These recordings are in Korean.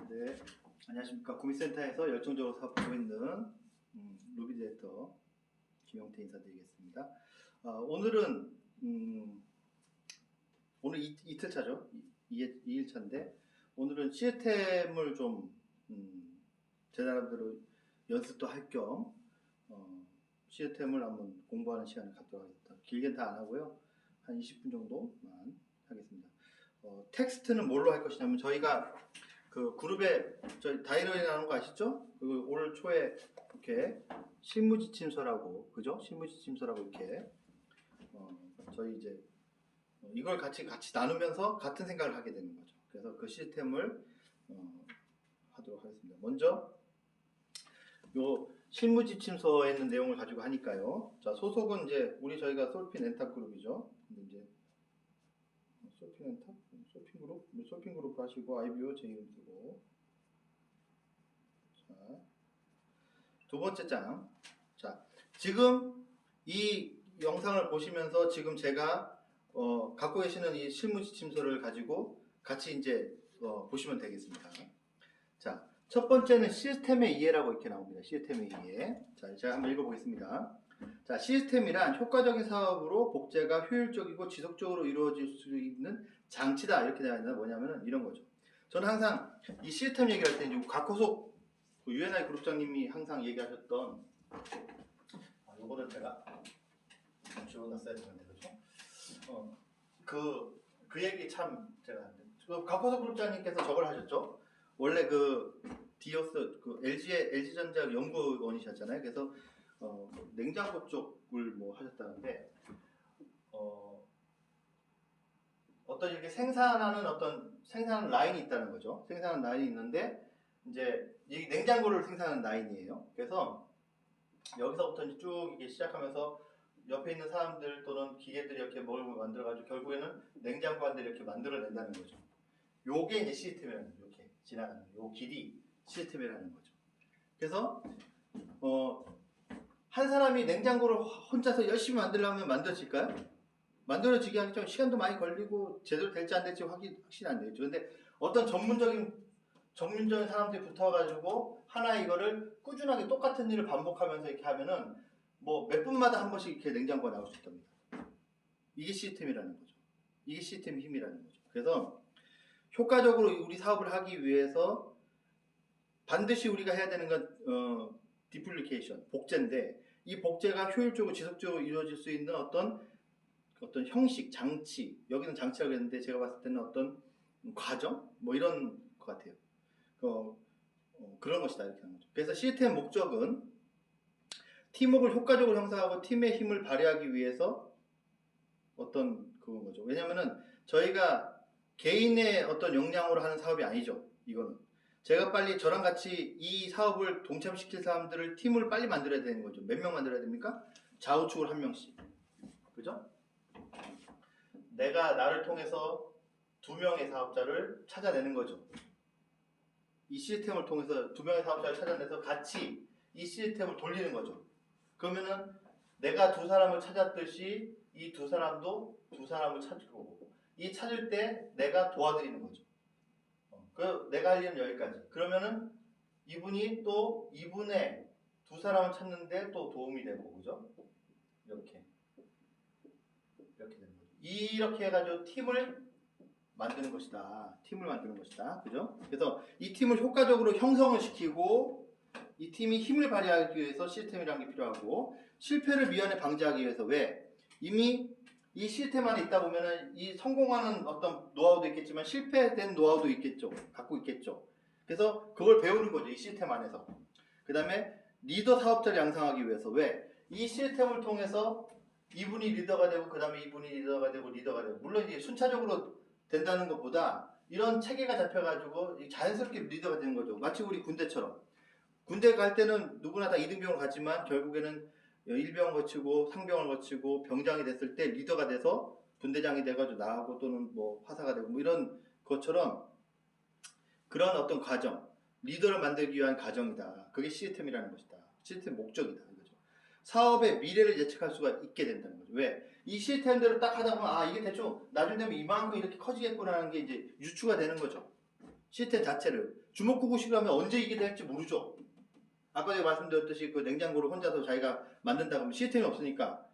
네, 안녕하십니까. 구미센터에서 열정적으로 사업하고 있는 루비 디렉터 김용태 인사드리겠습니다. 오늘은 오늘 이틀 차죠. 2일 차인데 오늘은 시스템을 좀 제 나름대로 연습도 할 겸 시스템을 한번 공부하는 시간을 갖도록 하겠습니다. 길게는 다 안 하고요. 한 20분 정도만 하겠습니다. 텍스트는 뭘로 할 것이냐면 저희가 그 그룹에 저희 다이어리라는 거 아시죠? 그 올 초에 이렇게 실무지침서라고 그죠? 실무지침서라고 이렇게 저희 이제 이걸 같이 나누면서 같은 생각을 하게 되는 거죠. 그래서 그 시스템을 하도록 하겠습니다. 먼저 요 실무지침서에 있는 내용을 가지고 하니까요. 자, 소속은 이제 저희가 솔핀 엔탑 그룹이죠. 근데 이제 솔핀 엔탑, 솔핀 그룹 하시고 IBO 제 이름 쓰고. 자, 두 번째 장. 자, 지금 이 영상을 보시면서 지금 제가 갖고 계시는 이 실무지침서를 가지고 같이 이제 보시면 되겠습니다. 자, 첫 번째는 시스템의 이해라고 이렇게 나옵니다. 시스템의 이해. 자, 제가 한번 읽어보겠습니다. 자, 시스템이란 효과적인 사업으로 복제가 효율적이고 지속적으로 이루어질 수 있는 장치다. 이렇게 되어 있는 뭐냐면은 이런 거죠. 저는 항상 이 시스템 얘기를 할 때 이제 각호속 UNI 그룹장님이 항상 얘기하셨던 요거를 제가 지워놨어야 되는데 그죠? 그 얘기 참 제가 각호속 그룹장님께서 저걸 하셨죠. 원래 그 디오스 그 LG전자 연구원이셨잖아요. 그래서 냉장고 쪽을 뭐 하셨다는데 어떤 이렇게 생산하는 라인이 있다는 거죠. 생산하는 라인이 있는데 이제 이 냉장고를 생산하는 라인이에요. 그래서 여기서부터 이제 쭉 이게 시작하면서 옆에 있는 사람들 또는 기계들이 이렇게 뭘 만들어가지고 결국에는 냉장고 한 대를 이렇게 만들어낸다는 거죠. 요게 이제 시스템이라는 거죠. 이렇게 지나가는 요 길이 시스템이라는 거죠. 그래서 한 사람이 냉장고를 혼자서 열심히 만들려면 만들어질까요? 만들어지게 하기 좀 시간도 많이 걸리고 제대로 될지 안 될지 확실히 안 되겠죠. 근데 어떤 전문적인 사람들이 붙어가지고 하나 이거를 꾸준하게 똑같은 일을 반복하면서 이렇게 하면은 뭐 몇 분마다 한 번씩 이렇게 냉장고가 나올 수 있답니다. 이게 시스템이라는 거죠. 이게 시스템의 힘이라는 거죠. 그래서 효과적으로 우리 사업을 하기 위해서 반드시 우리가 해야 되는 건 디플리케이션, 복제인데 이 복제가 효율적으로 지속적으로 이루어질 수 있는 어떤 형식, 장치, 여기는 장치라고 했는데 제가 봤을 때는 어떤 과정? 뭐 이런 것 같아요. 그런 것이다 이렇게 하는 거죠. 그래서 시스템 목적은 팀워크를 효과적으로 형성하고 팀의 힘을 발휘하기 위해서 어떤 그건 거죠. 왜냐면은 저희가 개인의 어떤 역량으로 하는 사업이 아니죠. 이거는 제가 빨리 저랑 같이 이 사업을 동참시킬 사람들을 팀을 빨리 만들어야 되는 거죠. 몇 명 만들어야 됩니까? 좌우측으로 한 명씩. 그죠? 내가 나를 통해서 2명의 사업자를 찾아내는 거죠. 이 시스템을 통해서 2명의 사업자를 찾아내서 같이 이 시스템을 돌리는 거죠. 그러면은 내가 2사람을 찾았듯이 이 2사람도 2사람을 찾을 거고 이 찾을 때 내가 도와드리는 거죠. 내가 할 일은 여기까지. 그러면은 이분이 또 이분의 2사람을 찾는데 또 도움이 되고 그죠? 이렇게 되는 거죠. 이렇게 해가지고 팀을 만드는 것이다. 그죠? 그래서 이 팀을 효과적으로 형성을 시키고 이 팀이 힘을 발휘하기 위해서 시스템이라는 게 필요하고 실패를 미연에 방지하기 위해서 왜? 이미 이 시스템 안에 있다 보면은 이 성공하는 어떤 노하우도 있겠지만 실패된 노하우도 있겠죠. 갖고 있겠죠. 그래서 그걸 배우는 거죠. 이 시스템 안에서. 그 다음에 리더 사업자를 양성하기 위해서 왜? 이 시스템을 통해서 이분이 리더가 되고 그 다음에 이분이 리더가 되고 물론 이제 순차적으로 된다는 것보다 이런 체계가 잡혀가지고 자연스럽게 리더가 되는 거죠. 마치 우리 군대처럼. 군대 갈 때는 누구나 다 이등병을 갔지만 결국에는 일병을 거치고 상병을 거치고 병장이 됐을 때 리더가 돼서 분대장이 돼가지고 나가고 또는 뭐 화사가 되고 뭐 이런 것처럼 그런 어떤 과정, 리더를 만들기 위한 과정이다. 그게 시스템이라는 것이다. 시스템 목적이다. 이거죠. 사업의 미래를 예측할 수가 있게 된다는 거죠. 왜? 이 시스템대로 딱 하다 보면 이게 대충 나중 되면 이만큼 이렇게 커지겠구나 하는 게 이제 유추가 되는 거죠. 시스템 자체를. 주먹구구식으로 하면 언제 이게 될지 모르죠. 아까 제가 말씀드렸듯이 그 냉장고를 혼자서 자기가 만든다고 하면 시스템이 없으니까,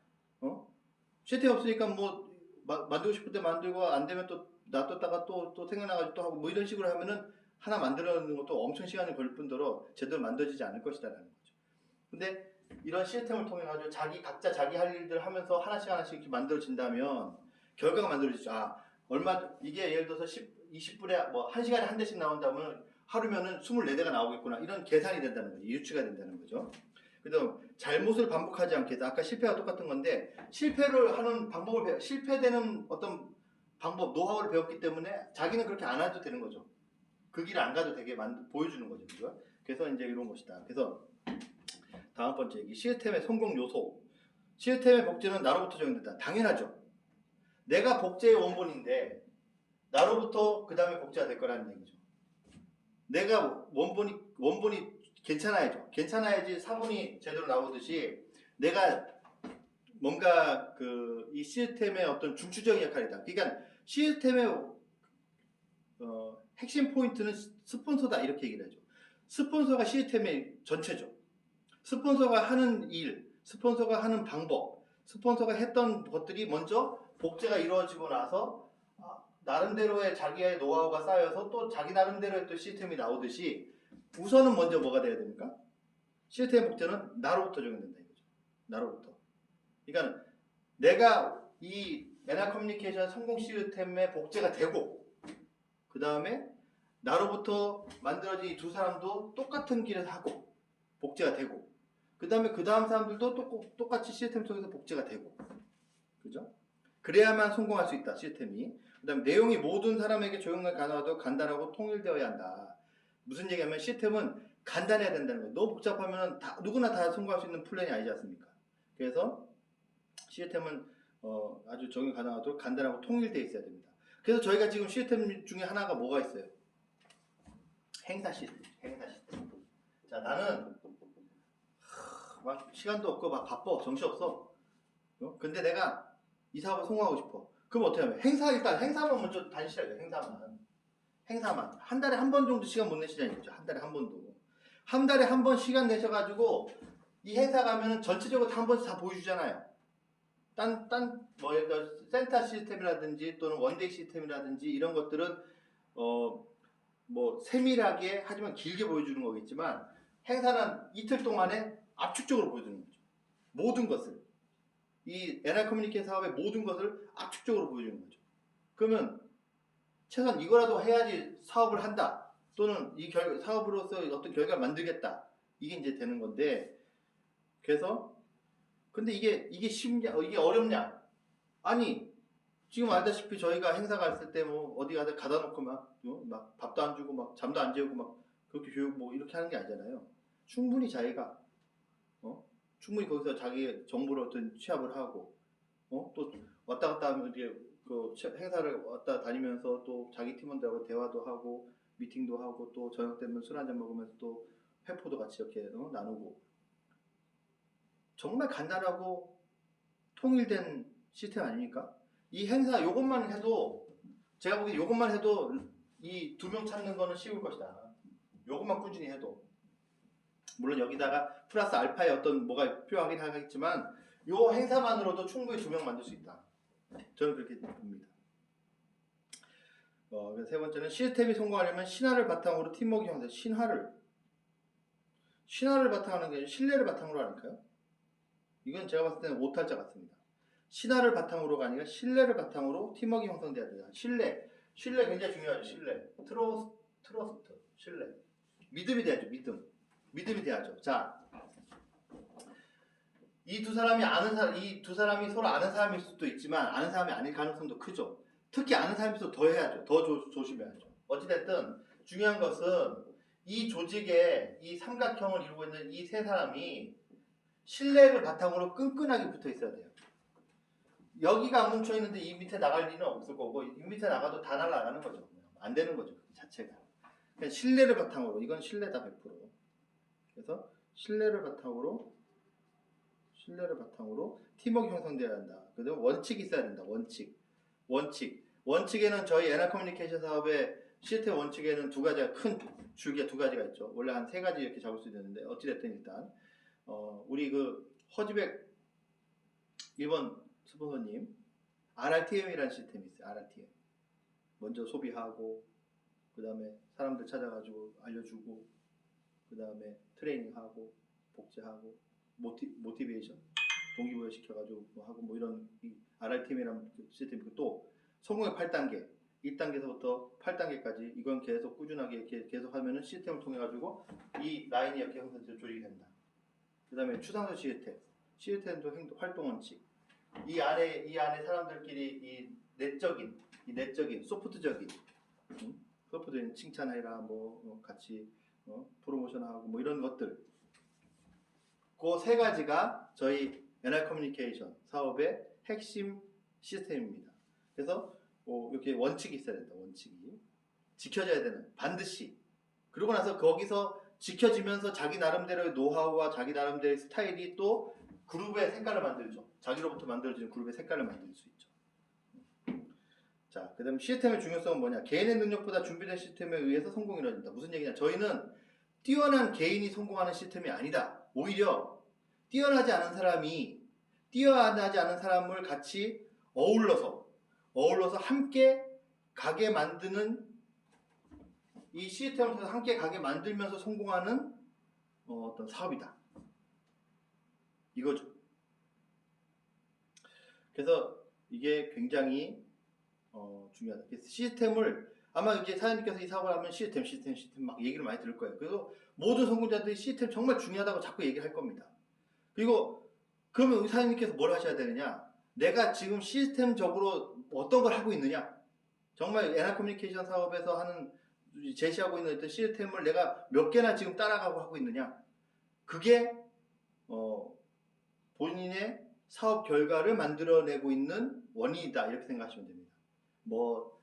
시스템이 없으니까 뭐 만들고 싶을 때 만들고 안 되면 또 놔뒀다가 또 생각나가지고 또 하고 뭐 이런 식으로 하면은 하나 만들어내는 것도 엄청 시간이 걸릴 뿐더러 제대로 만들어지지 않을 것이다라는 거죠. 근데 이런 시스템을 통해 가지고 각자 자기 할 일들 하면서 하나씩 이렇게 만들어진다면 결과가 만들어지죠. 이게 예를 들어서 20분에 뭐 1시간에 한 대씩 나온다면 하루면은 24대가 나오겠구나. 이런 계산이 된다는 거죠. 유추가 된다는 거죠. 그래서 잘못을 반복하지 않게 해서 아까 실패와 똑같은 건데 실패를 하는 방법을 실패되는 어떤 방법, 노하우를 배웠기 때문에 자기는 그렇게 안 해도 되는 거죠. 그 길을 안 가도 되게 보여주는 거죠. 그죠? 그래서 이제 이런 것이다. 그래서 다음 번째 얘기, 시스템의 성공 요소. 시스템의 복제는 나로부터 적용된다. 당연하죠. 내가 복제의 원본인데 나로부터 그 다음에 복제가 될 거라는 얘기죠. 내가 원본이 괜찮아야죠. 괜찮아야지 사본이 제대로 나오듯이 내가 뭔가 이 시스템의 어떤 중추적인 역할이다. 그러니까 시스템의 핵심 포인트는 스폰서다 이렇게 얘기를 하죠. 스폰서가 시스템의 전체죠. 스폰서가 하는 일, 스폰서가 하는 방법, 스폰서가 했던 것들이 먼저 복제가 이루어지고 나서 나름대로의 자기의 노하우가 쌓여서 또 자기 나름대로의 또 시스템이 나오듯이 우선은 먼저 뭐가 돼야 됩니까? 시스템 복제는 나로부터 적용된다 이거죠. 나로부터. 그러니까 내가 이 NR 커뮤니케이션 성공 시스템의 복제가 되고 그 다음에 나로부터 만들어진 이 두 사람도 똑같은 길에서 하고 복제가 되고 그 다음에 그 다음 사람들도 똑같이 시스템 속에서 복제가 되고 그죠? 그래야만 성공할 수 있다 시스템이. 그 다음에 내용이 모든 사람에게 적용이 가능하고 간단하고 통일되어야 한다. 무슨 얘기냐면 시스템은 간단해야 된다는 거예요. 너무 복잡하면 누구나 다 성공할 수 있는 플랜이 아니지 않습니까? 그래서 시스템은 아주 적용 가능하도록 간단하고 통일되어 있어야 됩니다. 그래서 저희가 지금 시스템 중에 하나가 뭐가 있어요? 행사 시스템. 자, 나는 막 시간도 없고 막 바빠, 정신없어. 근데 내가 이 사업을 성공하고 싶어. 그럼 어떻게 하면? 일단 행사만 먼저 다니시라고요. 행사만. 한 달에 한 번 정도 시간 못 내시자는 거죠. 한 달에 한 번도. 한 달에 한 번 시간 내셔가지고 이 행사 가면은 전체적으로 다 한 번씩 다 보여주잖아요. 뭐 센터 시스템이라든지 또는 원데이 시스템이라든지 이런 것들은 뭐 세밀하게 하지만 길게 보여주는 거겠지만 행사는 이틀 동안에 압축적으로 보여주는 거죠. 모든 것을. 이 NR 커뮤니케이션 사업의 모든 것을 압축적으로 보여주는 거죠. 그러면 최소한 이거라도 해야지 사업을 한다. 또는 이 사업으로서 어떤 결과를 만들겠다. 이게 이제 되는 건데 그래서 근데 이게 쉽냐? 이게 어렵냐? 아니 지금 알다시피 저희가 행사 갔을 때 뭐 어디 가다 놓고 막 밥도 안 주고 막 잠도 안 재우고 막 그렇게 교육 뭐 이렇게 하는 게 아니잖아요. 충분히 자기가 충분히 거기서 자기 정보를 어떤 취합을 하고 또 왔다 갔다 하면 이게 그 행사를 왔다 다니면서 또 자기 팀원들하고 대화도 하고 미팅도 하고 또 저녁 되면 술 한잔 먹으면서 또 회포도 같이 이렇게 나누고 정말 간단하고 통일된 시스템 아닙니까? 이 행사 요것만 해도 제가 보기엔 요것만 해도 이 2명 찾는 거는 쉬울 것이다. 요것만 꾸준히 해도 물론 여기다가 플러스 알파의 어떤 뭐가 필요하긴 하겠지만 요 행사만으로도 충분히 2명 만들 수 있다. 저는 그렇게 봅니다. 세 번째는 시스템이 성공하려면 신화를 바탕으로 팀워크 형성. 신화를 바탕으로 하는 게 신뢰를 바탕으로 하니까요. 이건 제가 봤을 때는 오탈자 같습니다. 신화를 바탕으로가 아니라 신뢰를 바탕으로 팀워크 형성돼야 된다. 신뢰 굉장히 중요하죠. 신뢰. 트러스트. 신뢰. 믿음이 돼야죠. 믿음이 돼야죠. 자, 이 두 사람이 서로 아는 사람일 수도 있지만 아는 사람이 아닐 가능성도 크죠. 특히 아는 사람일수록 더 해야죠. 더 조심해야죠. 어찌됐든 중요한 것은 이 조직의 이 삼각형을 이루고 있는 이 세 사람이 신뢰를 바탕으로 끈끈하게 붙어 있어야 돼요. 여기가 안 뭉쳐 있는데 이 밑에 나갈 리는 없을 거고 이 밑에 나가도 다 날아가는 거죠. 안 되는 거죠. 그 자체가. 그러니까 신뢰를 바탕으로 이건 신뢰다 100%. 그래서 신뢰를 바탕으로 팀워크 형성돼야 한다. 그다음 원칙이 있어야 된다. 원칙에는 저희 NR 커뮤니케이션 사업의 시스템 원칙에는 두 가지가 큰 줄기가 두 가지가 있죠. 원래 한 세 가지 이렇게 잡을 수 있는데 어찌됐든 일단 우리 그 허즈백 1번 스폰서님 RRTM이라는 시스템이 있어요. RRTM. 먼저 소비하고 그 다음에 사람들 찾아가지고 알려주고 그 다음에 트레이닝하고 복제하고 모티베이션 동기부여 시켜가지고 뭐 하고 뭐 이런 이 RRTM이라는 시스템이 있고 또 성공의 8단계 1단계에서부터 8단계까지 이건 계속 꾸준하게 이렇게 계속 하면은 시스템을 통해 가지고 이 라인이 이렇게 형성돼서 조직이 된다. 그 다음에 추상적 시스템도 활동 원칙 이 안에 사람들끼리 이 내적인 소프트적인 소프트적인 칭찬해라 뭐 같이 프로모션하고 뭐 이런 것들 그 세 가지가 저희 NR 커뮤니케이션 사업의 핵심 시스템입니다. 그래서 이렇게 원칙이 있어야 된다. 원칙이 지켜져야 되는 반드시. 그러고 나서 거기서 지켜지면서 자기 나름대로의 노하우와 자기 나름대로의 스타일이 또 그룹의 색깔을 만들죠. 자기로부터 만들어지는 그룹의 색깔을 만들 수 있죠. 자, 그 다음에 시스템의 중요성은 뭐냐? 개인의 능력보다 준비된 시스템에 의해서 성공이 이루어진다. 무슨 얘기냐? 저희는 뛰어난 개인이 성공하는 시스템이 아니다. 오히려 뛰어나지 않은 사람을 같이 어울러서 함께 가게 만드는 이 시스템을 통해서 함께 가게 만들면서 성공하는 어떤 사업이다. 이거죠. 그래서 이게 굉장히 중요하다. 시스템을 아마 이제 사장님께서 이 사업을 하면 시스템 막 얘기를 많이 들을 거예요. 그리고 모든 성공자들이 시스템 정말 중요하다고 자꾸 얘기를 할 겁니다. 그리고 그러면 우리 사장님께서 뭘 하셔야 되느냐? 내가 지금 시스템적으로 어떤 걸 하고 있느냐? 정말 NR 커뮤니케이션 사업에서 제시하고 있는 어떤 시스템을 내가 몇 개나 지금 따라가고 하고 있느냐? 그게 본인의 사업 결과를 만들어내고 있는 원인이다. 이렇게 생각하시면 됩니다. 뭐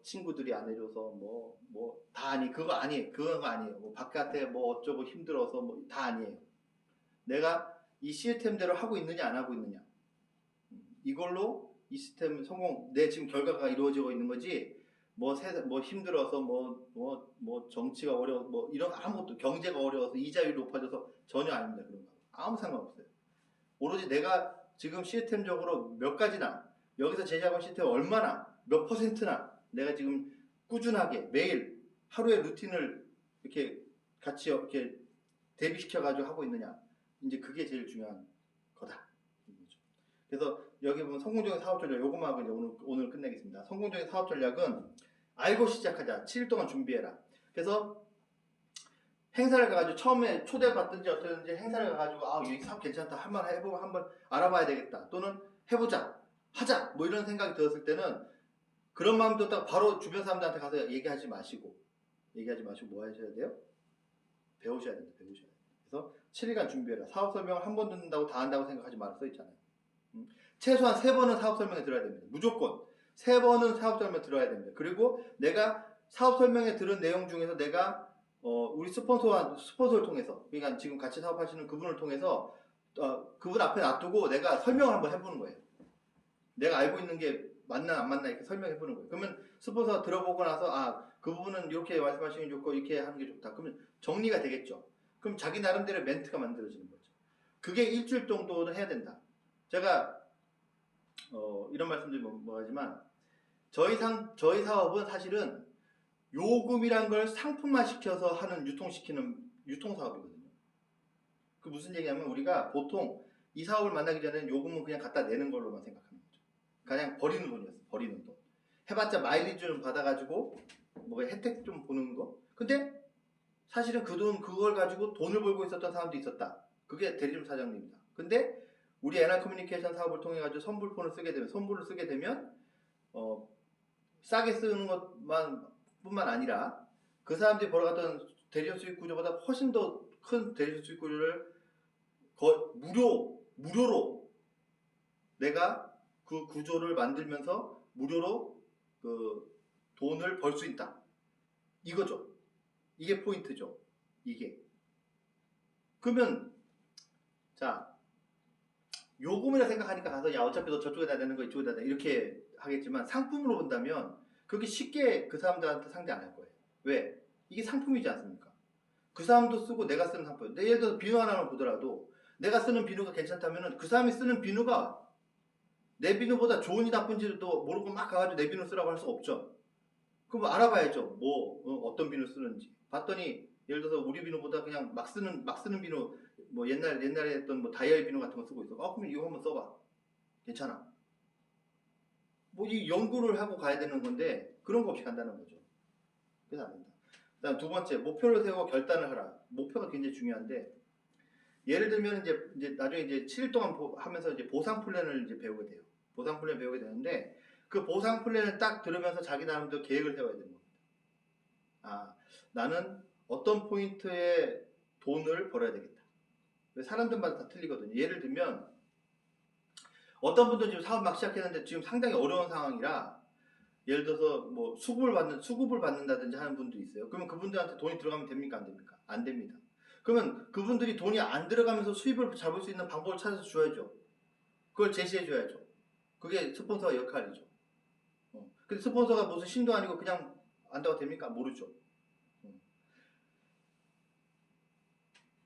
친구들이 안 해줘서 다 아니 그거 아니에요. 그거 아니에요. 뭐 바깥에 뭐 어쩌고 힘들어서 뭐 다 아니에요. 내가 이 시스템대로 하고 있느냐 안 하고 있느냐 이걸로 이 시스템 성공 내 지금 결과가 이루어지고 있는 거지 뭐 힘들어서 뭐 정치가 어려워 뭐 이런 아무것도 경제가 어려워서 이자율이 높아져서 전혀 아닙니다. 그런 거 아무 상관없어요. 오로지 내가 지금 시스템적으로 몇 가지나 여기서 제시하고 시스템 얼마나 몇 %나 내가 지금 꾸준하게 매일 하루의 루틴을 이렇게 같이 이렇게 대비시켜 가지고 하고 있느냐 이제 그게 제일 중요한 거다. 그래서 여기 보면 성공적인 사업 전략 요것만 하고 이제 오늘 끝내겠습니다. 성공적인 사업 전략은 알고 시작하자. 7일 동안 준비해라. 그래서 행사를 가가지고 처음에 초대받든지 어떻든지 행사를 가가지고 이 사업 괜찮다 한번 해보고 한번 알아봐야 되겠다 또는 해보자 하자 뭐 이런 생각이 들었을 때는 그런 마음 들었다가 바로 주변 사람들한테 가서 얘기하지 마시고 뭐 하셔야 돼요? 배우셔야 됩니다. 그래서 7일간 준비해라. 사업 설명을 한 번 듣는다고 다 한다고 생각하지 말아 써있잖아요. 최소한 3번은 사업 설명에 들어야 됩니다. 무조건 3번은 사업 설명에 들어야 됩니다. 그리고 내가 사업 설명에 들은 내용 중에서 내가 우리 스폰서를 통해서 그러니까 지금 같이 사업하시는 그분을 통해서 그분 앞에 놔두고 내가 설명을 한번 해보는 거예요. 내가 알고 있는 게 맞나 안 맞나 이렇게 설명해보는 거예요. 그러면 스폰서가 들어보고 나서 그 부분은 이렇게 말씀하시는 게 좋고 이렇게 하는 게 좋다. 그러면 정리가 되겠죠. 그럼 자기 나름대로 멘트가 만들어지는 거죠. 그게 일주일 정도는 해야 된다. 제가 이런 말씀드리 뭐하지만 저희 사업은 사실은 요금이란 걸 상품화 시켜서 유통시키는 유통사업이거든요. 그 무슨 얘기냐면 우리가 보통 이 사업을 만나기 전에는 요금은 그냥 갖다 내는 걸로만 생각하는 거죠. 그냥 버리는 돈이었어요. 버리는 돈. 해봤자 마일리지 좀 받아가지고 뭐 혜택 좀 보는 거. 근데 사실은 그걸 가지고 돈을 벌고 있었던 사람도 있었다. 그게 대리점 사장님입니다. 근데 우리 NR 커뮤니케이션 사업을 통해 가지고 선불을 쓰게 되면 싸게 쓰는 것만 뿐만 아니라 그 사람들이 벌어갔던 대리점 수익 구조보다 훨씬 더 큰 대리점 수익 구조를 무료로 내가 그 구조를 만들면서 무료로 그 돈을 벌 수 있다. 이거죠. 이게 포인트죠. 이게. 그러면 자 요금이라 생각하니까 가서 어차피 너 저쪽에다 내는 거 이쪽에다 내 이렇게 하겠지만 상품으로 본다면 그게 쉽게 그 사람들한테 상대 안 할 거예요. 왜? 이게 상품이지 않습니까? 그 사람도 쓰고 내가 쓰는 상품. 예를 들어서 비누 하나만 보더라도 내가 쓰는 비누가 괜찮다면 그 사람이 쓰는 비누가 내 비누보다 좋은지 나쁜지도 모르고 막 가가지고 내 비누 쓰라고 할 수 없죠. 그럼 알아봐야죠. 뭐 어떤 비누 쓰는지. 봤더니 예를 들어서 우리 비누보다 그냥 막 쓰는 비누 뭐 옛날에 했던 뭐 다이얼 비누 같은 거 쓰고 있어. 그럼 이거 한번 써봐. 괜찮아. 뭐 이 연구를 하고 가야 되는 건데 그런 거 없이 간다는 거죠. 그래서 안 된다. 그다음 두 번째, 목표를 세우고 결단을 하라. 목표가 굉장히 중요한데 예를 들면 이제 나중에 이제 7일 동안 하면서 이제 보상 플랜을 이제 배우게 돼요. 보상 플랜 배우게 되는데 그 보상 플랜을 딱 들으면서 자기 나름대로 계획을 세워야 되는 겁니다. 아, 나는 어떤 포인트에 돈을 벌어야 되겠다. 사람들마다 다 틀리거든요. 예를 들면 어떤 분들 지금 사업 막 시작했는데 지금 상당히 어려운 상황이라 예를 들어서 뭐 수급을 받는다든지 하는 분도 있어요. 그러면 그분들한테 돈이 들어가면 됩니까? 안 됩니까? 안 됩니다. 그러면 그분들이 돈이 안 들어가면서 수입을 잡을 수 있는 방법을 찾아서 줘야죠. 그걸 제시해 줘야죠. 그게 스폰서의 역할이죠. 근데 스폰서가 무슨 신도 아니고 그냥 안다고 됩니까? 모르죠.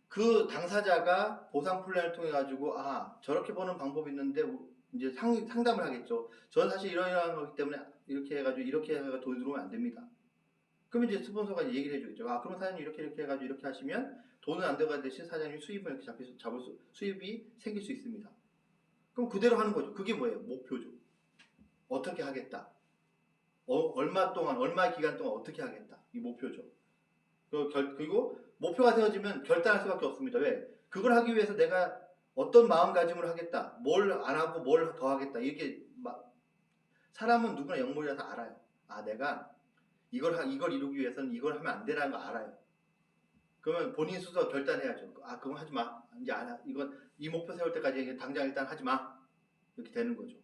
그 당사자가 보상 플랜을 통해 가지고 저렇게 버는 방법이 있는데 이제 상담을 하겠죠. 저는 사실 이러이러한 거기 때문에 이렇게 해가지고 돈이 들어오면 안 됩니다. 그러면 이제 스폰서가 얘기를 해주겠죠. 그럼 사장님 이렇게 해가지고 이렇게 하시면 돈은 안 들어갈 대신 사장님 수입을 이렇게 수입이 생길 수 있습니다. 그럼 그대로 하는 거죠. 그게 뭐예요? 목표죠. 어떻게 하겠다. 얼마 기간 동안 어떻게 하겠다. 이 목표죠. 그리고 목표가 세워지면 결단할 수밖에 없습니다. 왜? 그걸 하기 위해서 내가 어떤 마음가짐으로 하겠다. 뭘 안 하고 뭘 더 하겠다. 이렇게 사람은 누구나 영물이라서 알아요. 내가 이걸 이루기 위해서는 이걸 하면 안 되라는 거 알아요. 그러면 본인 스스로 결단해야죠. 그건 하지 마. 이제 안 하. 이 목표 세울 때까지 당장 일단 하지 마. 이렇게 되는 거죠.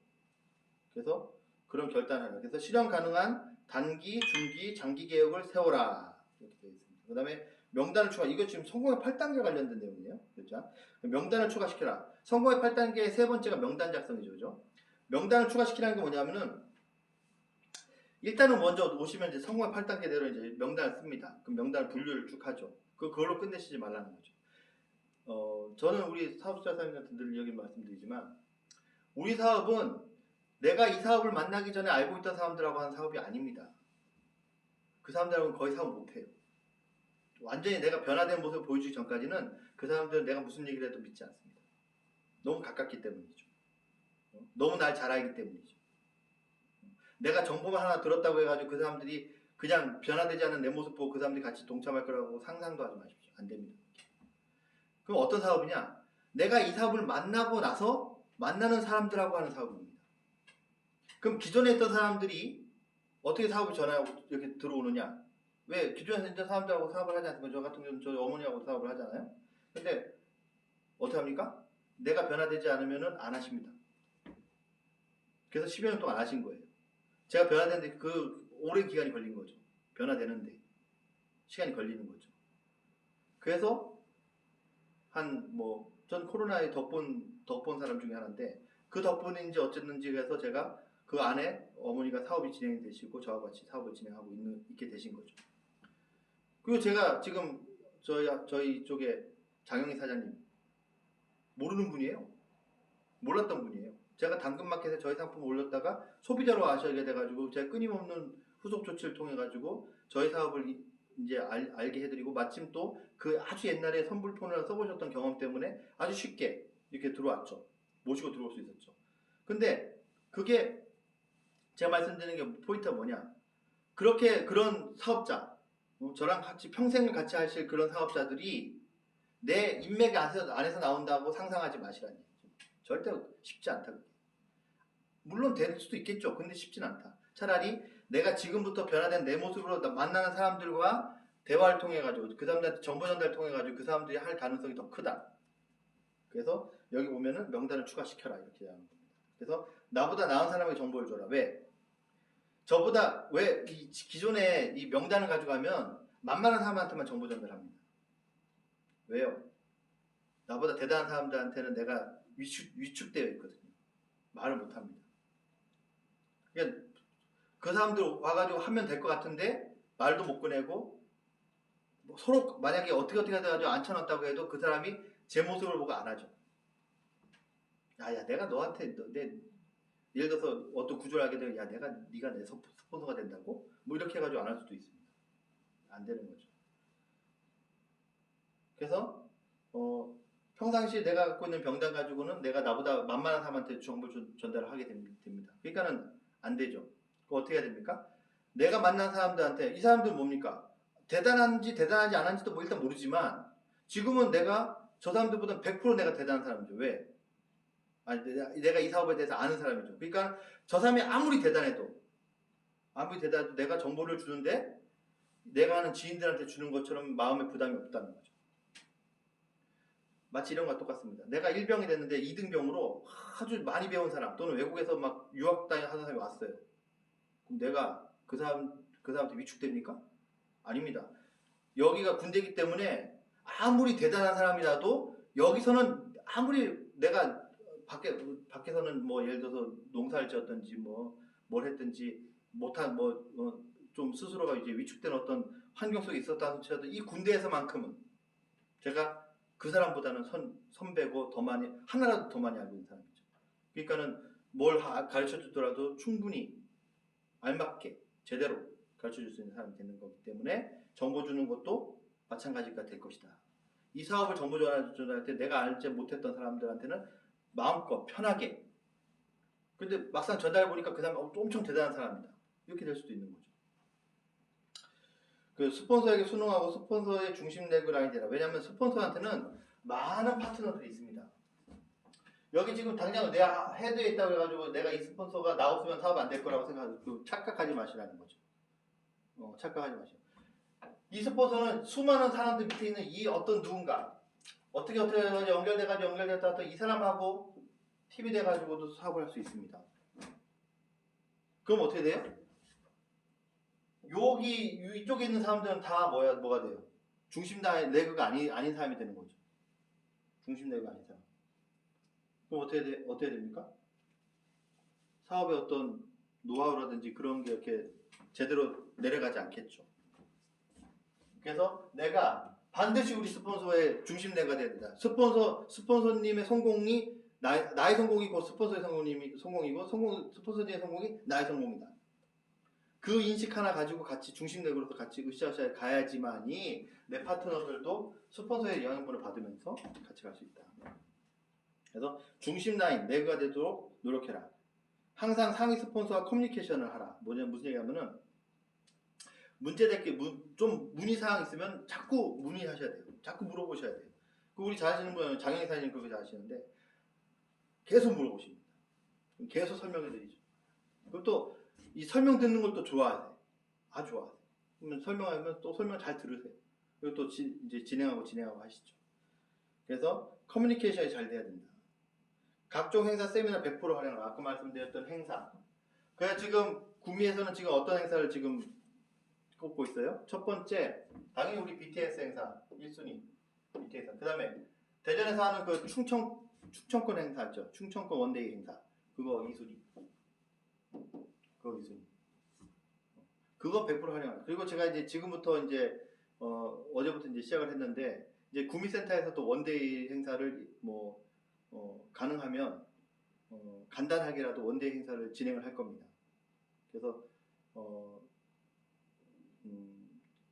그래서 그런 결단을 해요. 그래서 실현 가능한 단기, 중기, 장기 계획을 세워라. 이렇게 되어 있습니다. 그 다음에 명단을 추가. 이거 지금 성공의 8단계 관련된 내용이에요. 그렇죠? 명단을 추가시켜라. 성공의 8단계의 세 번째가 명단 작성이죠. 그죠? 명단을 추가시키라는 게 뭐냐면은 일단은 먼저 오시면 이제 성공의 8단계대로 이제 명단을 씁니다. 그럼 명단을 분류를 쭉 하죠. 그걸로 끝내시지 말라는 거죠. 저는 우리 사업자 사장님한테 늘 여기 말씀드리지만 우리 사업은 내가 이 사업을 만나기 전에 알고 있던 사람들하고 하는 사업이 아닙니다. 그 사람들하고는 거의 사업 못해요. 완전히 내가 변화된 모습을 보여주기 전까지는 그 사람들은 내가 무슨 얘기를 해도 믿지 않습니다. 너무 가깝기 때문이죠. 너무 날 잘 알기 때문이죠. 내가 정보만 하나 들었다고 해가지고 그 사람들이 그냥 변화되지 않은 내 모습 보고 그 사람들이 같이 동참할 거라고 상상도 하지 마십시오. 안 됩니다. 그럼 어떤 사업이냐? 내가 이 사업을 만나고 나서 만나는 사람들하고 하는 사업입니다. 그럼 기존에 있던 사람들이 어떻게 사업을 전하고 이렇게 들어오느냐? 왜 기존에 있던 사람들하고 사업을 하지 않습니까? 저 같은 경우는 저희 어머니하고 사업을 하잖아요. 근데 어떻게 합니까? 내가 변화되지 않으면 안 하십니다. 그래서 10여 년 동안 안 하신 거예요. 제가 변화되는데 그 오랜 기간이 걸린 거죠. 변화되는데 시간이 걸리는 거죠. 그래서 전 코로나에 덕본 사람 중에 하나인데 그 덕분인지 어쨌는지 해서 제가 그 안에 어머니가 사업이 진행되시고 저와 같이 사업을 진행하고 있게 되신 거죠. 그리고 제가 지금 저희 쪽에 장영희 사장님 모르는 분이에요. 몰랐던 분이에요. 제가 당근마켓에 저희 상품을 올렸다가 소비자로 아시게 돼가지고 제가 끊임없는 후속 조치를 통해 가지고 저희 사업을 이제 알게 해드리고 마침 또 그 아주 옛날에 선불폰을 써보셨던 경험 때문에 아주 쉽게 이렇게 들어왔죠. 모시고 들어올 수 있었죠. 근데 그게 제가 말씀드리는 게 포인트가 뭐냐? 그런 사업자, 저랑 같이 평생을 같이 하실 그런 사업자들이 내 인맥 안에서 나온다고 상상하지 마시라는 얘기죠. 절대 쉽지 않다. 물론 될 수도 있겠죠. 근데 쉽진 않다. 차라리 내가 지금부터 변화된 내 모습으로 만나는 사람들과 대화를 통해 가지고 그 사람들한테 정보 전달을 통해 가지고 그 사람들이 할 가능성이 더 크다. 그래서 여기 보면은 명단을 추가시켜라 이렇게 하는 겁니다. 그래서 나보다 나은 사람에게 정보를 줘라. 왜? 왜 기존에 이 명단을 가져가면 만만한 사람한테만 정보 전달합니다. 왜요? 나보다 대단한 사람들한테는 내가 위축되어 있거든요. 말을 못합니다. 그러니까 그 사람들 와가지고 하면 될 것 같은데 말도 못 꺼내고 뭐 서로 만약에 어떻게 해가지고 앉혀놨다고 해도 그 사람이 제 모습을 보고 안 하죠. 야 내가 너한테 예를 들어서 어떤 구조를 하게 되면 네가 내 스폰서가 된다고? 뭐 이렇게 해가지고 안 할 수도 있습니다. 안 되는 거죠. 그래서 평상시에 내가 갖고 있는 병단 가지고는 내가 나보다 만만한 사람한테 정보를 전달을 하게 됩니다. 그러니까는 안 되죠. 그거 어떻게 해야 됩니까? 내가 만난 사람들한테 이 사람들은 뭡니까? 대단한지 대단하지 않은지도 뭐 일단 모르지만 지금은 내가 저 사람들보다 100% 내가 대단한 사람이죠. 왜? 아니 내가 이 사업에 대해서 아는 사람이죠. 그러니까 저 사람이 아무리 대단해도 내가 정보를 주는데 내가 아는 지인들한테 주는 것처럼 마음의 부담이 없다는 거죠. 마치 이런 것과 똑같습니다. 내가 1병이 됐는데 2등병으로 아주 많이 배운 사람 또는 외국에서 막 유학 하는 사람이 왔어요. 그럼 내가 그 사람한테 위축됩니까? 아닙니다. 여기가 군대이기 때문에 아무리 대단한 사람이라도 여기서는 아무리 내가 밖에서는 뭐 예를 들어서 농사를 지었든지 뭘 했든지 못한 좀 스스로가 이제 위축된 어떤 환경 속에 있었다는 치더라도 이 군대에서만큼은 제가 그 사람보다는 선배고 하나라도 더 많이 알고 있는 사람이죠. 그러니까는 뭘 가르쳐 주더라도 충분히 알맞게 제대로 가르쳐 줄 수 있는 사람이 되는 거기 때문에 정보 주는 것도 마찬가지가 될 것이다. 이 사업을 정보 전할 때 내가 알지 못했던 사람들한테는 마음껏 편하게 근데 막상 전달해 보니까 그 사람이 엄청 대단한 사람이다. 이렇게 될 수도 있는 거죠. 그 스폰서에게 순응하고 스폰서의 중심 레그라인이 되라. 왜냐하면 스폰서한테는 많은 파트너들이 있습니다. 여기 지금 당장 내가 헤드에 있다고 해가지고 내가 이 스폰서가 나 없으면 사업 안 될 거라고 생각하고 착각하지 마시라는 거죠. 착각하지 마시고. 이 스폰서는 수많은 사람들 밑에 있는 이 어떤 누군가 어떻게 해가지고 연결됐다 이 사람하고 팀이 돼가지고도 사업을 할 수 있습니다. 그럼 어떻게 돼요? 이쪽에 있는 사람들은 다 뭐가 돼요? 중심 레그가 아닌 사람이 되는 거죠. 중심 레그가 아닌 사람. 그럼 어떻게 됩니까? 사업의 어떤 노하우라든지 그런 게 이렇게 제대로 내려가지 않겠죠. 그래서 내가 반드시 우리 스폰서의 중심 레그가 돼야 된다. 스폰서님의 성공이 나의 성공이고 스폰서의 성공이고 스폰서님의 성공이 나의 성공이다. 그 인식 하나 가지고 같이 중심 레그로서 같이 으쌰으쌰 가야지만이 내 파트너들도 스폰서의 영향분을 받으면서 같이 갈 수 있다. 그래서 중심 라인 레그가 되도록 노력해라. 항상 상위 스폰서와 커뮤니케이션을 하라. 무슨 얘기하면은 문제될 게 좀 문의사항 있으면 자꾸 문의하셔야 돼요. 자꾸 물어보셔야 돼요. 우리 잘하시는 분은 장영희 사장님 그렇게 잘하시는데 계속 물어보십니다. 계속 설명해드리죠. 그리고 또 이 설명 듣는 걸 또 좋아하세요. 아주 좋아하세요. 그러면 설명하면 또 설명 잘 들으세요. 그리고 또 이제 진행하고 하시죠. 그래서 커뮤니케이션이 잘 돼야 된다. 각종 행사, 세미나 100% 활용하라. 아까 말씀드렸던 행사. 그래서 지금 구미에서는 지금 어떤 행사를 지금 꼽고 있어요? 첫 번째, 당연히 우리 BTS 행사 1순위. BTS. 그 다음에 대전에서 하는 그 충청권 행사 있죠. 충청권 원데이 행사. 그거 2순위. 그거 100% 활용하라. 그리고 제가 이제 지금부터 이제 어제부터 이제 시작을 했는데 이제 구미센터에서도 원데이 행사를 가능하면 간단하게라도 원데이 행사를 진행을 할 겁니다. 그래서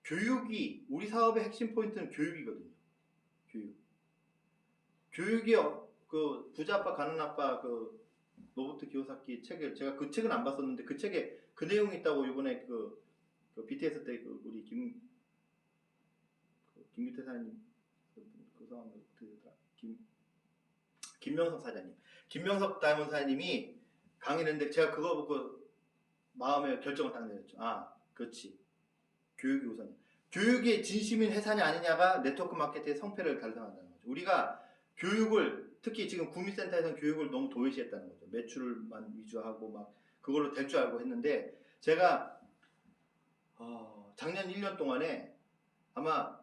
교육이 우리 사업의 핵심 포인트는 교육이거든요. 교육이 그 부자 아빠 가는 아빠 그 노부트 기요사키 책을 제가 그 책은 안 봤었는데 그 책에 그 내용이 있다고 이번에 그 BTS 때 우리 김유태 사장님 그 사람 어떻게 되더라? 김명석 사장님, 김명석 다이몬 사장님이 강의를 했는데 제가 그거 보고 마음의 결정을 딱 내렸죠. 그렇지. 교육이 우선이야. 교육이 진심인 회사냐 아니냐가 네트워크 마케팅의 성패를 결정한다는 거죠. 우리가 교육을 특히 지금 구미센터에서는 교육을 너무 도외시했다는 거죠. 매출만 위주하고 막 그걸로 될 줄 알고 했는데 제가 작년 1년 동안에 아마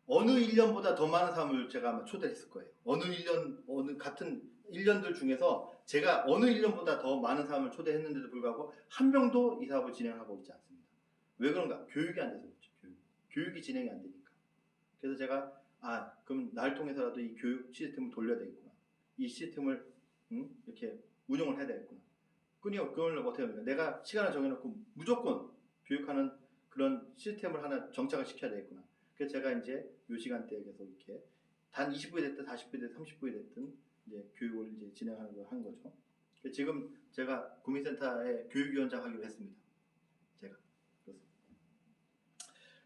어느 1년보다 더 많은 사람을 제가 아마 초대했을 거예요. 어느 1년 같은 1년들 중에서 제가 어느 1년보다 더 많은 사람을 초대했는데도 불구하고 한 명도 이 사업을 진행하고 있지 않습니다. 왜 그런가? 교육이 안 돼서 그렇죠. 교육이 진행이 안 되니까. 그래서 제가 그럼 날 통해서라도 이 교육 시스템을 돌려야 되겠구나. 이 시스템을 이렇게 운영을 해야 되겠구나. 그걸 어떻게 합니까? 내가 시간을 정해놓고 무조건 교육하는 그런 시스템을 하나 정착을 시켜야 되겠구나. 그래서 제가 이제 요 시간대에 계속 이렇게 단 20분이 됐든 40분이 됐든 30분이 됐든 이제 교육을 이제 진행하는 걸 한 거죠. 지금 제가 구민센터의 교육위원장 하기로 했습니다. 제가. 그렇습니다.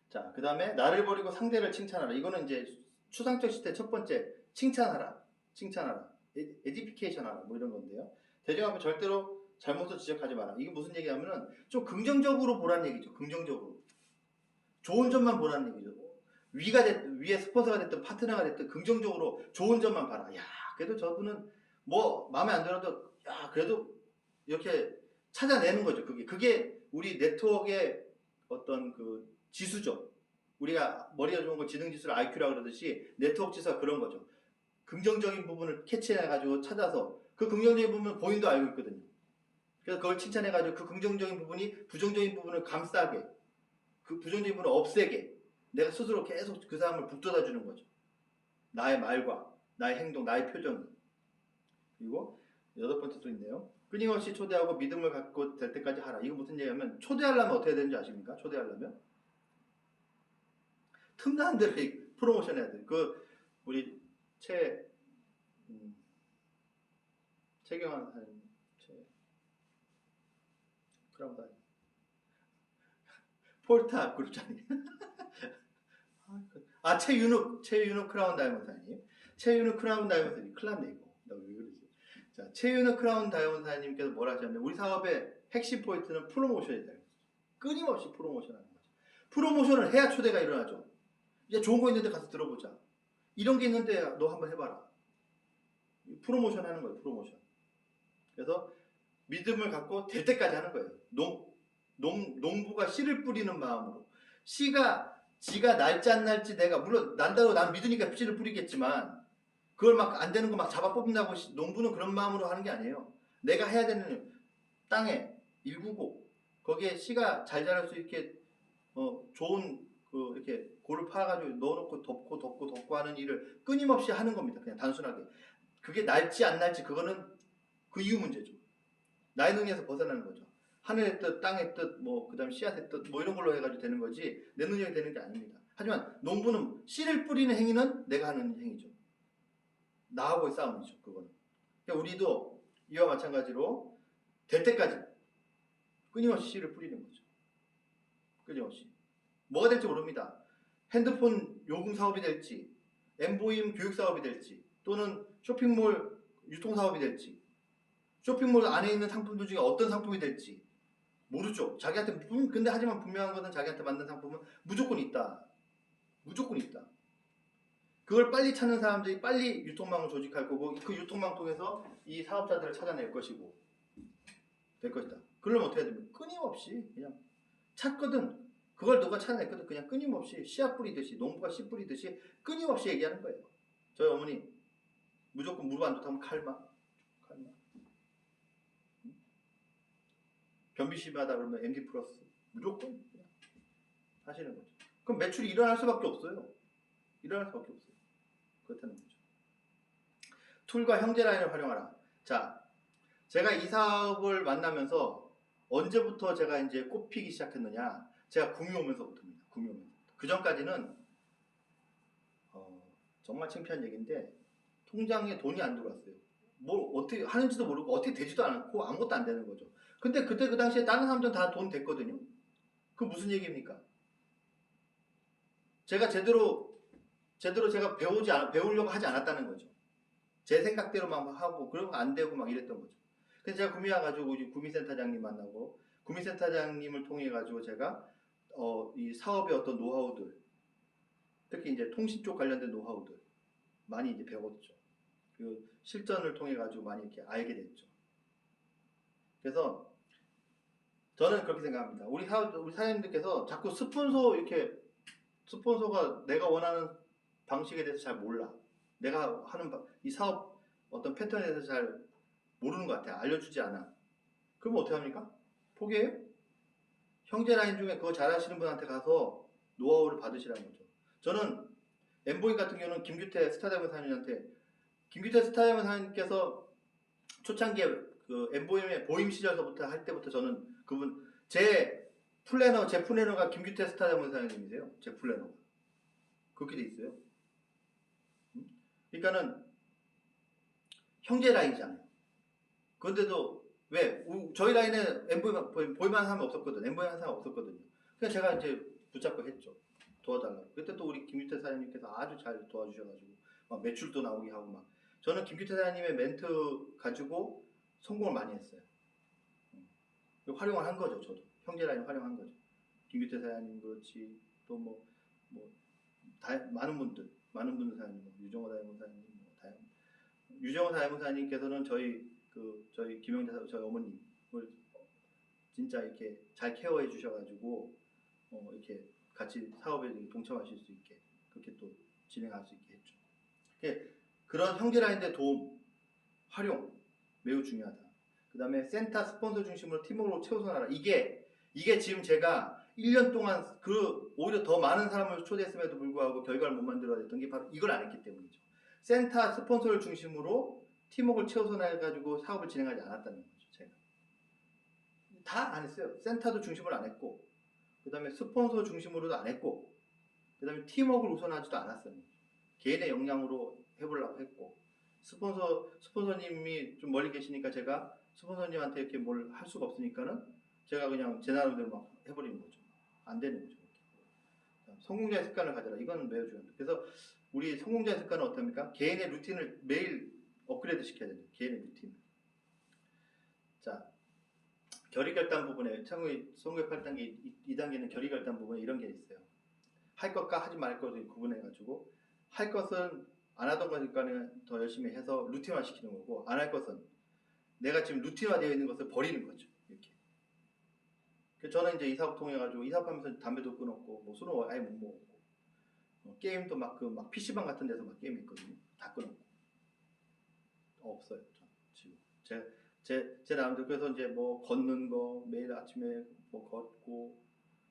자, 그 다음에 나를 버리고 상대를 칭찬하라. 이거는 이제 추상적 시대 첫 번째 칭찬하라. 에디피케이션 하라. 뭐 이런 건데요. 대중 앞에 절대로 잘못을 지적하지 마라. 이게 무슨 얘기하면은 좀 긍정적으로 보라는 얘기죠. 긍정적으로. 좋은 점만 보라는 얘기죠. 위에 스폰서가 됐든 파트너가 됐든 긍정적으로 좋은 점만 봐라. 야, 그래도 저분은 뭐 마음에 안 들어도 그래도 이렇게 찾아내는 거죠. 그게 우리 네트워크의 어떤 그 지수죠. 우리가 머리가 좋은 거 지능 지수를 IQ라고 그러듯이 네트워크 지수가 그런 거죠. 긍정적인 부분을 캐치해가지고 찾아서 그 긍정적인 부분은 본인도 알고 있거든요. 그래서 그걸 칭찬해가지고 그 긍정적인 부분이 부정적인 부분을 감싸게, 그 부정적인 부분을 없애게 내가 스스로 계속 그 사람을 북돋아 주는 거죠. 나의 말과 나의 행동, 나의 표정이. 그리고 8번째 또 있네요. 끊임없이 초대하고 믿음을 갖고 될 때까지 하라. 이거 무슨 얘기냐면 초대하려면 어떻게 되는지 아십니까? 초대하려면 틈나는 대로 프로모션 해야 돼. 우리 최경환 사님, 크라우드 폴타 그룹장님. 최윤욱 크라운 다이몬사님. 최윤욱 크라운 다이몬사님. 큰일 났네, 이거. 나 왜 그러지? 자, 최윤욱 크라운 다이몬사님께서 뭐라 하셨냐면, 우리 사업의 핵심 포인트는 프로모션이다. 끊임없이 프로모션 하는 거죠. 프로모션을 해야 초대가 일어나죠. 이제 좋은 거 있는데 가서 들어보자. 이런 게 있는데 너 한번 해봐라. 프로모션 하는 거예요, 프로모션. 그래서 믿음을 갖고 될 때까지 하는 거예요. 농부가 씨를 뿌리는 마음으로. 지가 날지 안 날지 내가, 물론 난다고 난 믿으니까 씨를 뿌리겠지만, 그걸 막 안 되는 거 막 잡아 뽑는다고 농부는 그런 마음으로 하는 게 아니에요. 내가 해야 되는 땅에 일구고, 거기에 씨가 잘 자랄 수 있게, 좋은, 이렇게 골을 파가지고 넣어놓고 덮고 하는 일을 끊임없이 하는 겁니다. 그냥 단순하게. 그게 날지 안 날지, 그거는 그 이유 문제죠. 나의 능력에서 벗어나는 거죠. 하늘의 뜻, 땅의 뜻, 그 다음에 씨앗의 뜻, 이런 걸로 해가지고 되는 거지, 내 능력이 되는 게 아닙니다. 하지만, 농부는 씨를 뿌리는 행위는 내가 하는 행위죠. 나하고의 싸움이죠, 그거는. 그러니까 우리도 이와 마찬가지로, 될 때까지, 끊임없이 씨를 뿌리는 거죠. 끊임없이. 뭐가 될지 모릅니다. 핸드폰 요금 사업이 될지, 엠보임 교육 사업이 될지, 또는 쇼핑몰 유통 사업이 될지, 쇼핑몰 안에 있는 상품들 중에 어떤 상품이 될지 모르죠. 근데 하지만 분명한 것은 자기한테 맞는 상품은 무조건 있다. 무조건 있다. 그걸 빨리 찾는 사람들이 빨리 유통망을 조직할 거고, 그 유통망 통해서 이 사업자들을 찾아낼 것이고, 될 것이다. 그러면 어떻게 해야 됩니까? 끊임없이 그냥 찾거든. 그걸 너가 찾아냈거든. 그냥 끊임없이 씨앗 뿌리듯이, 농부가 씨 뿌리듯이 끊임없이 얘기하는 거예요. 저희 어머니 무조건 무릎 안 좋다면 칼마. 변비 심하다 그러면 MD 플러스. 무조건 그냥 하시는 거죠. 그럼 매출이 일어날 수밖에 없어요. 일어날 수밖에 없어요. 그렇다는 거죠. 툴과 형제 라인을 활용하라. 자, 제가 이 사업을 만나면서 언제부터 제가 이제 꼽히기 시작했느냐? 제가 구미 오면서부터입니다. 구미 오면서부터. 그 전까지는 정말 창피한 얘기인데 통장에 돈이 안 들어왔어요. 뭘 어떻게 하는지도 모르고 어떻게 되지도 않고 아무것도 안 되는 거죠. 근데 그때 그 당시에 다른 사람들은 다 돈 됐거든요. 그 무슨 얘기입니까? 제가 제대로 제가 배우려고 하지 않았다는 거죠. 제 생각대로 막 하고 그러면 안 되고 막 이랬던 거죠. 그래서 제가 구미 와가지고 구미센터장님 만나고 구미센터장님을 통해 가지고 제가 이 사업의 어떤 노하우들, 특히 이제 통신 쪽 관련된 노하우들 많이 이제 배웠죠. 그리고 실전을 통해 가지고 많이 이렇게 알게 됐죠. 그래서 저는 그렇게 생각합니다. 우리 사장님들께서 자꾸 스폰서가 내가 원하는 방식에 대해서 잘 몰라. 내가 하는 이 사업 어떤 패턴에 대해서 잘 모르는 것 같아요. 알려주지 않아. 그럼 어떻게 합니까? 포기해요? 형제 라인 중에 그거 잘하시는 분한테 가서 노하우를 받으시라는 거죠. 저는 엠보잉 같은 경우는 김규태 스타디움 사장님한테 김규태 스타디움 사장님께서 초창기에 그 엠보잉의 보임 시절서부터 할 때부터 저는 그분 제 플래너가 김규태 스타디움 사장님이세요. 제 플래너가 그렇게 돼 있어요. 그러니까는 형제 라인이잖아요. 그런데도 왜 저희 라인에 보임하는 사람이 없었거든. 엠보잉 하는 사람이 없었거든요. 그래서 제가 이제 붙잡고 했죠. 도와달라고. 그때 또 우리 김규태 사장님께서 아주 잘 도와주셔가지고 막 매출도 나오게 하고 막 저는 김규태 사장님의 멘트 가지고 성공을 많이 했어요. 활용을 한 거죠. 저도 형제 라인 활용한 거죠. 김규태 사장님 그렇지 또 많은 분들 사장님 유정호 사장님 유정호 사장님께서는 저희 김영자 저희 어머님을 진짜 이렇게 잘 케어해 주셔가지고 이렇게 같이 사업에 동참하실 수 있게 그렇게 또 진행할 수 있게 했죠. 그런 형제 라인의 도움, 활용 매우 중요하다. 그 다음에 센터 스폰서 중심으로 팀워크로 채워서 나라. 이게 지금 제가 1년 동안 오히려 더 많은 사람을 초대했음에도 불구하고 결과를 못 만들어야 됐던 게 바로 이걸 안 했기 때문이죠. 센터 스폰서를 중심으로 팀워크를 채워서 나가지고 사업을 진행하지 않았다는 거죠. 제가 다 안 했어요. 센터도 중심으로 안 했고 그 다음에 스폰서 중심으로도 안 했고 그 다음에 팀워크를 우선하지도 않았어요. 개인의 역량으로 해보려고 했고 스폰서님이 좀 멀리 계시니까 제가 스폰서님한테 이렇게 뭘 할 수가 없으니까는 제가 그냥 제 나름대로 막 해버리는 거죠. 안 되는 거죠. 성공자의 습관을 가져라. 이건 매우 중요합니다. 그래서 우리 성공자의 습관은 어떻습니까? 개인의 루틴을 매일 업그레이드 시켜야 됩니다. 개인의 루틴. 자, 결의결단 부분에 성공의 8단계 2단계는 결의결단 부분에 이런 게 있어요. 할 것과 하지 말 것을 구분해가지고 할 것은 안 하던 거니까 더 열심히 해서 루틴화 시키는 거고 안 할 것은 내가 지금 루틴화 되어 있는 것을 버리는 거죠. 이렇게. 저는 이제 이 사업 통해가지고 이 사업하면서 담배도 끊었고 뭐 술은 아예 못 먹었고 게임도 막 PC방 같은 데서 막 게임 했거든요. 다 끊었고 없어요. 지금 제 나름대로 그래서 이제 뭐 걷는 거 매일 아침에 뭐 걷고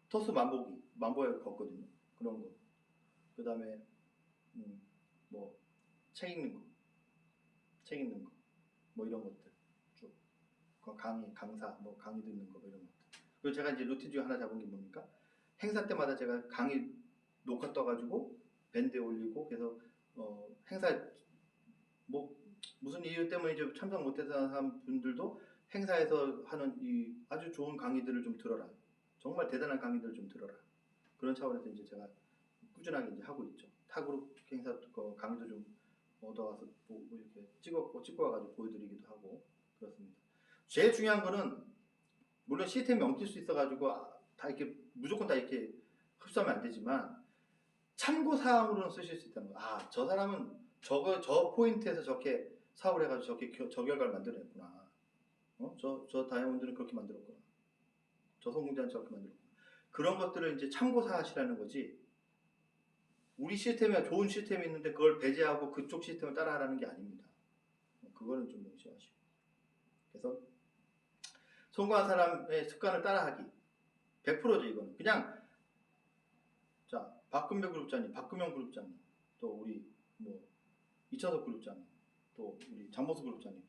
토스 만보에 걷거든요. 그런 거. 그 다음에 뭐 책 읽는 거, 뭐 이런 것들 쭉. 강사, 뭐 강의 듣는 거, 뭐 이런 것들. 그리고 제가 이제 루틴 중에 하나 잡은 게 뭡니까? 행사 때마다 제가 강의 녹화 떠가지고 밴드에 올리고 그래서 행사 뭐 무슨 이유 때문에 이제 참석 못해서 분들도 행사에서 하는 이 아주 좋은 강의들을 좀 들어라. 정말 대단한 강의들을 좀 들어라. 그런 차원에서 이제 제가 꾸준하게 이제 하고 있죠. 타그룹 행사 강의도 좀 얻어와서 뭐 이렇게 찍고 와가지고 보여드리기도 하고 그렇습니다. 제일 중요한 거는 물론 시스템이 엉킬 수 있어가지고 다 이렇게 무조건 다 이렇게 흡수하면 안 되지만 참고 사항으로는 쓰실 수 있다는 거. 저 사람은 저 포인트에서 저렇게 사업을 해가지고 저 결과를 만들어냈구나. 저 다이아몬드는 그렇게 만들었구나. 저 성공자는 저렇게 만들었구나. 그런 것들을 이제 참고사하시라는 거지. 우리 시스템에 좋은 시스템이 있는데 그걸 배제하고 그쪽 시스템을 따라하라는 게 아닙니다. 그거는 좀 명심하시고. 그래서 성공한 사람의 습관을 따라하기 100%죠. 이거는 그냥 자 박근배 그룹장님, 박금영 그룹장님, 또 우리 뭐 이차석 그룹장님, 또 우리 장보수 그룹장님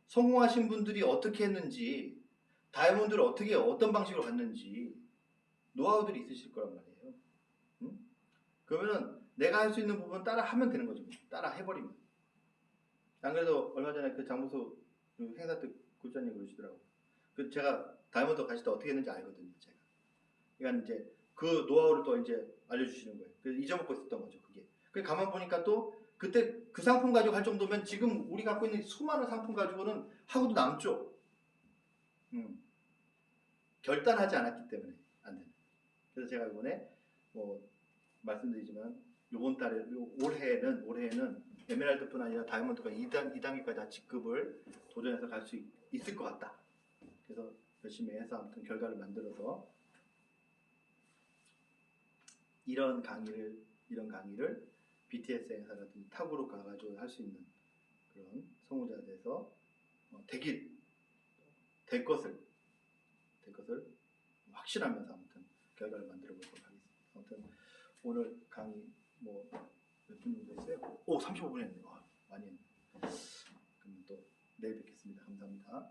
성공하신 분들이 어떻게 했는지 다이아몬드를 어떤 방식으로 갔는지 노하우들이 있으실 거란 말이에요. 응? 그러면은 내가 할 수 있는 부분 따라 하면 되는 거죠. 따라 해버리면. 안 그래도 얼마 전에 그 장보수 행사 때 굴자님 그러시더라고요. 제가 다이아몬드 가실 때 어떻게 했는지 알거든요. 제가. 그러니까 이제 그 노하우를 또 이제 알려주시는 거예요. 그래서 잊어먹고 있었던 거죠. 그게. 가만 보니까 또 그때 그 상품 가지고 할 정도면 지금 우리 갖고 있는 수많은 상품 가지고는 하고도 남죠. 결단하지 않았기 때문에 안 되는. 그래서 제가 이번에 뭐 말씀드리지만 올해는 에메랄드뿐 아니라 다이아몬드가 2단계까지 다 직급을 도전해서 갈 수 있을 것 같다. 그래서 열심히 해서 아무튼 결과를 만들어서 이런 강의를 BTS 행사 같은 탑으로 가가지고 할 수 있는 그런 성우자에 대해서 될 것을 확신하면서 아무튼 결과를 만들어 보도록 하겠습니다. 아무튼 오늘 강의 뭐 몇 분 정도 했어요? 오, 35분 했네요. 많이 했네요. 그럼 또 내일 뵙겠습니다. 감사합니다.